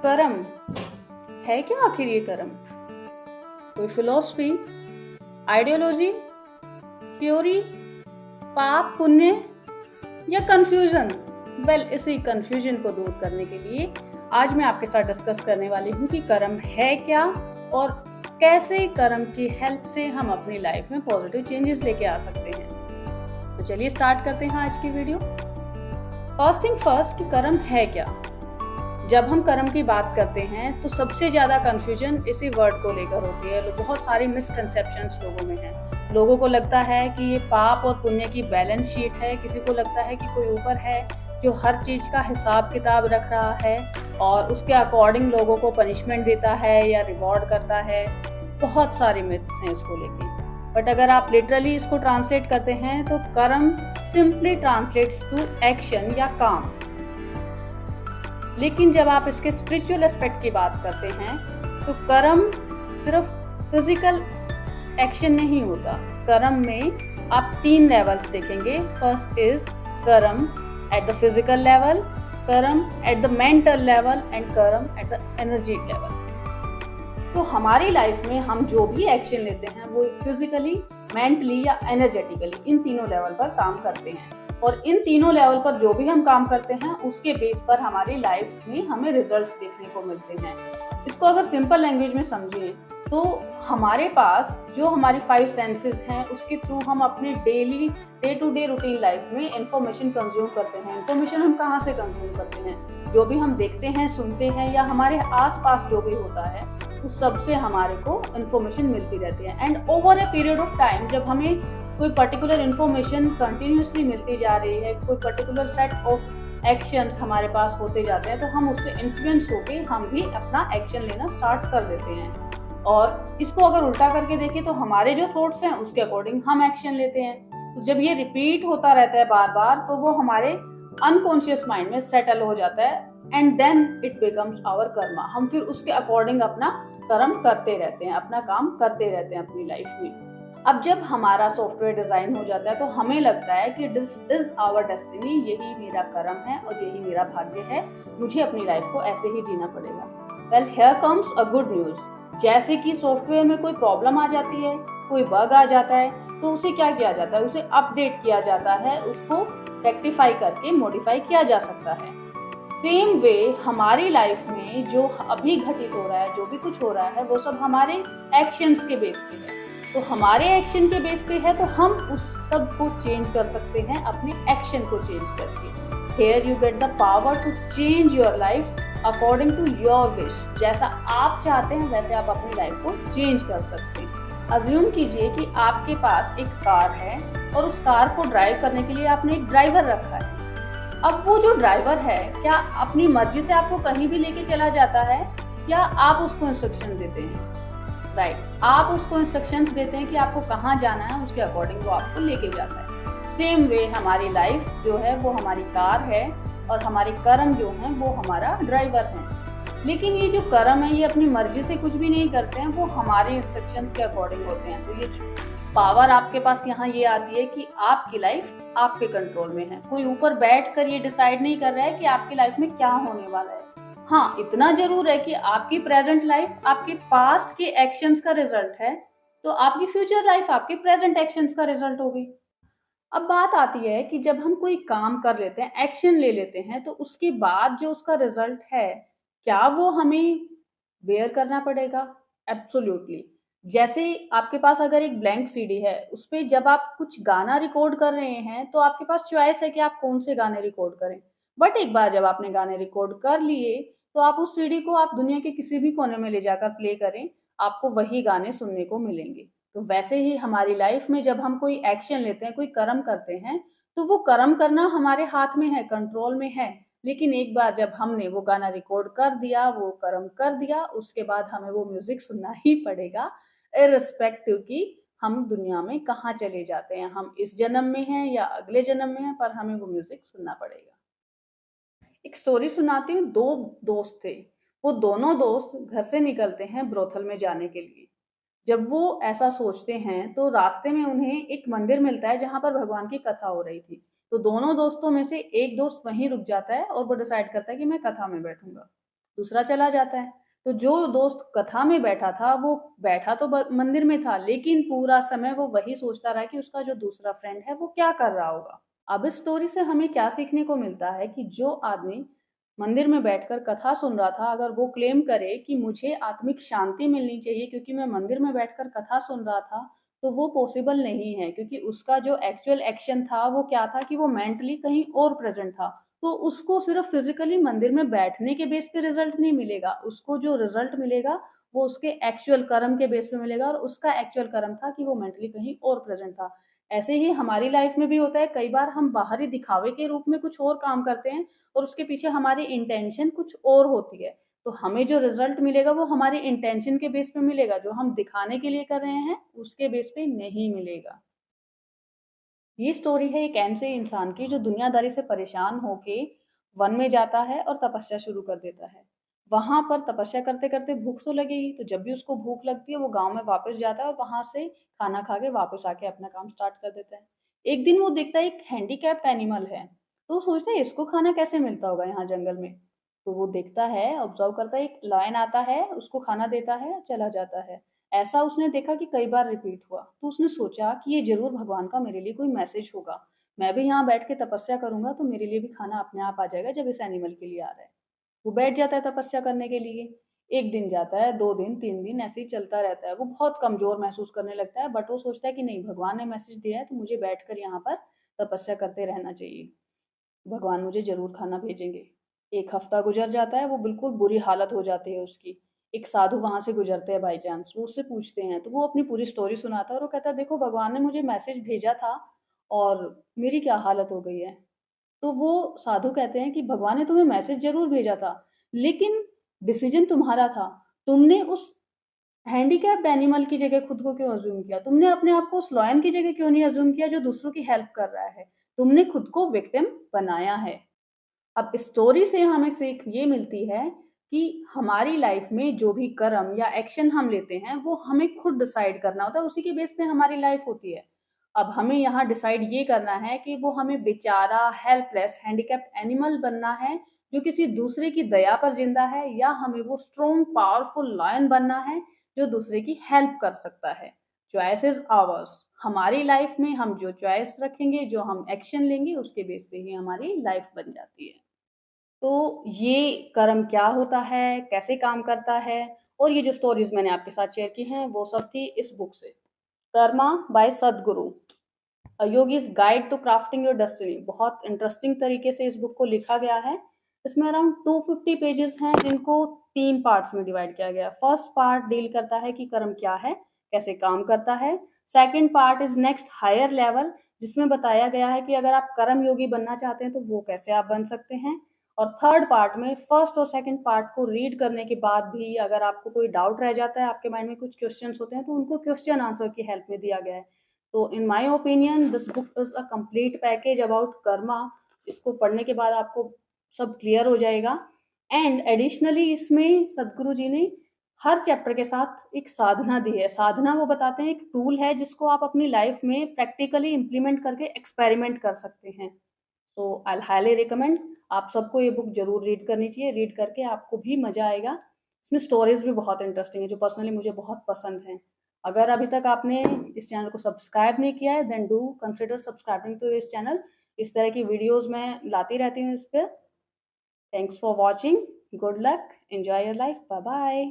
कर्म है क्या आखिर ये कर्म? कोई फिलॉसफी, आइडियोलॉजी, थ्योरी, पाप पुण्य या कंफ्यूजन? इसी कंफ्यूजन को दूर करने के लिए आज मैं आपके साथ डिस्कस करने वाली हूँ कि कर्म है क्या और कैसे कर्म की हेल्प से हम अपनी लाइफ में पॉजिटिव चेंजेस लेके आ सकते हैं। तो चलिए स्टार्ट करते हैं आज की वीडियो। फर्स्ट थिंग फर्स्ट कि कर्म है क्या। जब हम कर्म की बात करते हैं तो सबसे ज़्यादा कन्फ्यूजन इसी वर्ड को लेकर होती है। बहुत सारी मिसकंसेप्शंस लोगों में हैं। लोगों को लगता है कि ये पाप और पुण्य की बैलेंस शीट है। किसी को लगता है कि कोई ऊपर है जो हर चीज़ का हिसाब किताब रख रहा है और उसके अकॉर्डिंग लोगों को पनिशमेंट देता है या रिवॉर्ड करता है। बहुत सारे मिथ्स हैं इसको लेके। बट अगर आप लिटरली इसको ट्रांसलेट करते हैं तो कर्म सिंपली ट्रांसलेट्स टू एक्शन या काम। लेकिन जब आप इसके स्पिरिचुअल एस्पेक्ट की बात करते हैं तो कर्म सिर्फ फिजिकल एक्शन नहीं होता। कर्म में आप 3 लेवल्स देखेंगे। फर्स्ट इज कर्म एट द फिजिकल लेवल, कर्म at the mental level and कर्म एट द एनर्जी लेवल। तो हमारी लाइफ में हम जो भी एक्शन लेते हैं वो फिजिकली, मेंटली या एनर्जेटिकली इन तीनों लेवल पर काम करते हैं। और इन तीनों लेवल पर जो भी हम काम करते हैं उसके बेस पर हमारी लाइफ में हमें रिजल्ट्स देखने को मिलते हैं। इसको अगर सिंपल लैंग्वेज में समझें तो हमारे पास जो हमारी 5 सेंसेस हैं उसके थ्रू हम अपने daily day to day routine life में इंफॉर्मेशन कंज्यूम करते हैं। इंफॉर्मेशन हम कहाँ से कंज्यूम करते हैं? जो भी हम देखते हैं, सुनते हैं या हमारे आसपास जो भी होता है उस सबसे हमारे को इंफॉर्मेशन मिलती रहती है। And over a period of time जब हमें कोई पर्टिकुलर इन्फॉर्मेशन कंटिन्यूसली मिलती जा रही है, कोई पर्टिकुलर सेट ऑफ एक्शंस हमारे पास होते जाते हैं तो हम उससे इन्फ्लुएंस होके हम भी अपना एक्शन लेना स्टार्ट कर देते हैं। और इसको अगर उल्टा करके देखें तो हमारे जो थॉट्स हैं उसके अकॉर्डिंग हम एक्शन लेते हैं। तो जब ये रिपीट होता रहता है बार बार तो वो हमारे अनकॉन्शियस माइंड में सेटल हो जाता है and then it becomes our karma. हम फिर उसके अकॉर्डिंग अपना कर्म करते रहते हैं, अपना काम करते रहते हैं अपनी लाइफ में। अब जब हमारा सॉफ्टवेयर डिजाइन हो जाता है तो हमें लगता है कि दिस इज आवर डेस्टिनी, यही मेरा कर्म है और यही मेरा भाग्य है, मुझे अपनी लाइफ को ऐसे ही जीना पड़ेगा। Well here comes a good news. जैसे कि सॉफ्टवेयर में कोई प्रॉब्लम आ जाती है, कोई बग आ जाता है तो उसे क्या किया जाता है? उसे अपडेट किया जाता है, उसको रेक्टिफाई करके मॉडिफाई किया जा सकता है। सेम वे हमारी लाइफ में जो अभी घटित हो रहा है, जो भी कुछ हो रहा है वो सब हमारे एक्शंस के बेस पे है। तो हमारे एक्शन के बेस पे है तो हम उस सब को चेंज कर सकते हैं अपने एक्शन को चेंज करके। Here you get the power to change your life according to your wish. जैसा आप चाहते हैं वैसे आप अपनी लाइफ को चेंज कर सकते हैं। अज्यूम कीजिए कि आपके पास एक कार है और उस कार को ड्राइव करने के लिए आपने एक ड्राइवर रखा है। अब वो जो ड्राइवर है क्या अपनी मर्जी से आपको कहीं भी लेके चला जाता है या आप उसको इंस्ट्रक्शन देते हैं? राइट, आप उसको इंस्ट्रक्शंस देते हैं कि आपको कहाँ जाना है, उसके अकॉर्डिंग वो आपको लेके जाता है। सेम वे हमारी लाइफ जो है वो हमारी कार है और हमारे कर्म जो हैं वो हमारा ड्राइवर है। लेकिन ये जो कर्म है ये अपनी मर्जी से कुछ भी नहीं करते हैं, वो हमारे इंस्ट्रक्शंस के अकॉर्डिंग होते हैं। तो ये पावर आपके पास यहाँ ये आती है कि आपकी लाइफ आपके कंट्रोल में है। कोई ऊपर बैठ कर ये डिसाइड नहीं कर रहा है कि आपकी लाइफ में क्या होने वाला है। हाँ, इतना जरूर है कि आपकी प्रेजेंट लाइफ आपके पास्ट के एक्शंस का रिजल्ट है, तो आपकी फ्यूचर लाइफ आपके प्रेजेंट एक्शंस का रिजल्ट होगी। अब बात आती है कि जब हम कोई काम कर लेते हैं, एक्शन ले लेते हैं, तो उसके बाद जो उसका रिजल्ट है क्या वो हमें बेयर करना पड़ेगा? एब्सोल्युटली। जैसे आपके पास अगर एक ब्लैंक सीडी है, उस पे जब आप कुछ गाना रिकॉर्ड कर रहे हैं तो आपके पास चॉइस है कि आप कौन से गाने रिकॉर्ड करें। बट एक बार जब आपने गाने रिकॉर्ड कर लिए तो आप उस सीडी को आप दुनिया के किसी भी कोने में ले जाकर प्ले करें, आपको वही गाने सुनने को मिलेंगे। तो वैसे ही हमारी लाइफ में जब हम कोई एक्शन लेते हैं, कोई कर्म करते हैं, तो वो कर्म करना हमारे हाथ में है, कंट्रोल में है। लेकिन एक बार जब हमने वो गाना रिकॉर्ड कर दिया, वो कर्म कर दिया, उसके बाद हमें वो म्यूजिक सुनना ही पड़ेगा, इर्रिस्पेक्टिव कि हम दुनिया में कहाँ चले जाते हैं, हम इस जन्म में हैं या अगले जन्म में हैं, पर हमें वो म्यूजिक सुनना पड़ेगा। एक स्टोरी सुनाती हूँ। 2 दोस्त थे। वो दोनों दोस्त घर से निकलते हैं ब्रोथल में जाने के लिए। जब वो ऐसा सोचते हैं तो रास्ते में उन्हें एक मंदिर मिलता है जहाँ पर भगवान की कथा हो रही थी। तो दोनों दोस्तों में से एक दोस्त वहीं रुक जाता है और वो डिसाइड करता है कि मैं कथा में बैठूंगा। दूसरा चला जाता है। तो जो दोस्त कथा में बैठा था वो बैठा तो मंदिर में था, लेकिन पूरा समय वो वही सोचता रहा कि उसका जो दूसरा फ्रेंड है वो क्या कर रहा होगा। अब इस स्टोरी से हमें क्या सीखने को मिलता है कि जो आदमी मंदिर में बैठकर कथा सुन रहा था, अगर वो क्लेम करे कि मुझे आत्मिक शांति मिलनी चाहिए क्योंकि मैं मंदिर में बैठकर कथा सुन रहा था, तो वो पॉसिबल नहीं है, क्योंकि उसका जो एक्चुअल एक्शन था वो क्या था कि वो मेंटली कहीं और प्रेजेंट था। तो उसको सिर्फ फिजिकली मंदिर में बैठने के बेस पे रिजल्ट नहीं मिलेगा, उसको जो रिजल्ट मिलेगा वो उसके एक्चुअल कर्म के बेस पे मिलेगा, और उसका एक्चुअल कर्म था कि वो मेंटली कहीं और प्रेजेंट था। ऐसे ही हमारी लाइफ में भी होता है, कई बार हम बाहरी दिखावे के रूप में कुछ और काम करते हैं और उसके पीछे हमारी इंटेंशन कुछ और होती है। तो हमें जो रिजल्ट मिलेगा वो हमारी इंटेंशन के बेस पे मिलेगा, जो हम दिखाने के लिए कर रहे हैं उसके बेस पे नहीं मिलेगा। ये स्टोरी है एक ऐसे इंसान की जो दुनियादारी से परेशान होके वन में जाता है और तपस्या शुरू कर देता है। वहां पर तपस्या करते करते भूख तो लगेगी, तो जब भी उसको भूख लगती है वो गांव में वापस जाता है और वहां से खाना खा के वापस आके अपना काम स्टार्ट कर देता है। एक दिन वो देखता है एक हैंडीकैप्ड एनिमल है, तो वो सोचता है इसको खाना कैसे मिलता होगा यहाँ जंगल में। तो वो देखता है, ऑब्जर्व करता है, एक लायन आता है, उसको खाना देता है, चला जाता है। ऐसा उसने देखा कि कई बार रिपीट हुआ, तो उसने सोचा कि ये जरूर भगवान का मेरे लिए कोई मैसेज होगा। मैं भी यहाँ बैठ के तपस्या करूंगा तो मेरे लिए भी खाना अपने आप आ जाएगा जब इस एनिमल के लिए आ रहा है। वो बैठ जाता है तपस्या करने के लिए। एक दिन जाता है, 2 दिन, 3 दिन, ऐसे ही चलता रहता है। वो बहुत कमजोर महसूस करने लगता है, बट वो सोचता है कि नहीं, भगवान ने मैसेज दिया है तो मुझे बैठकर यहाँ पर तपस्या करते रहना चाहिए, भगवान मुझे ज़रूर खाना भेजेंगे। 1 हफ्ता गुज़र जाता है, वो बिल्कुल बुरी हालत हो जाती है उसकी। एक साधु वहाँ से गुज़रते हैं बाय चांस, वो उससे पूछते हैं, तो वो अपनी पूरी स्टोरी सुनाता है और वो कहता है, देखो भगवान ने मुझे मैसेज भेजा था और मेरी क्या हालत हो गई है। तो वो साधु कहते हैं कि भगवान ने तुम्हें मैसेज ज़रूर भेजा था, लेकिन डिसीजन तुम्हारा था। तुमने उस हैंडीकैप्ड एनिमल की जगह खुद को क्यों अज्यूम किया? तुमने अपने आप को उस लॉयन की जगह क्यों नहीं अज्यूम किया जो दूसरों की हेल्प कर रहा है? तुमने खुद को विक्टिम बनाया है। अब स्टोरी से हमें सीख ये मिलती है कि हमारी लाइफ में जो भी कर्म या एक्शन हम लेते हैं वो हमें खुद डिसाइड करना होता है, उसी के बेस पे हमारी लाइफ होती है। अब हमें यहाँ डिसाइड ये करना है कि वो हमें बेचारा हेल्पलेस हैंडीकैप्ड एनिमल बनना है जो किसी दूसरे की दया पर जिंदा है, या हमें वो स्ट्रॉन्ग पावरफुल लायन बनना है जो दूसरे की हेल्प कर सकता है। Choice is ours. हमारी लाइफ में हम जो चॉइस रखेंगे, जो हम एक्शन लेंगे, उसके बेस पे ही हमारी लाइफ बन जाती है। तो ये कर्म क्या होता है, कैसे काम करता है, और ये जो स्टोरीज मैंने आपके साथ शेयर की हैं वो सब थी इस बुक से, karma by Sadhguru, yogi's guide to crafting your destiny. बहुत इंटरेस्टिंग तरीके से इस बुक को लिखा गया है। इसमें अराउंड 250 पेजेस हैं जिनको 3 पार्ट्स में डिवाइड किया गया है। फर्स्ट पार्ट डील करता है कि कर्म क्या है, कैसे काम करता है। Second part is next higher level, जिसमें बताया गया है कि अगर आप कर्म योगी बनना चाहते हैं तो वो कैसे आप बन सकते हैं। और थर्ड पार्ट में फर्स्ट और सेकंड पार्ट को रीड करने के बाद भी अगर आपको कोई डाउट रह जाता है, आपके माइंड में कुछ क्वेश्चंस होते हैं, तो उनको क्वेश्चन आंसर की हेल्प में दिया गया है। तो in my opinion this book is a complete package about Karma. इसको पढ़ने के बाद आपको सब क्लियर हो जाएगा। एंड एडिशनली इसमें सदगुरु जी ने हर चैप्टर के साथ एक साधना दी है। साधना वो बताते हैं एक टूल है जिसको आप अपनी लाइफ में प्रैक्टिकली इम्प्लीमेंट करके एक्सपेरिमेंट कर सकते हैं। सो आई हाईली रिकमेंड आप सबको ये बुक जरूर रीड करनी चाहिए। रीड करके आपको भी मजा आएगा। इसमें स्टोरीज भी बहुत इंटरेस्टिंग है जो पर्सनली मुझे बहुत पसंद हैं। अगर अभी तक आपने इस चैनल को सब्सक्राइब नहीं किया है then do consider subscribing to this channel. इस तरह की वीडियोस मैं लाती रहती हूँ इस पर। Thanks for watching. Good luck, enjoy your life, bye bye.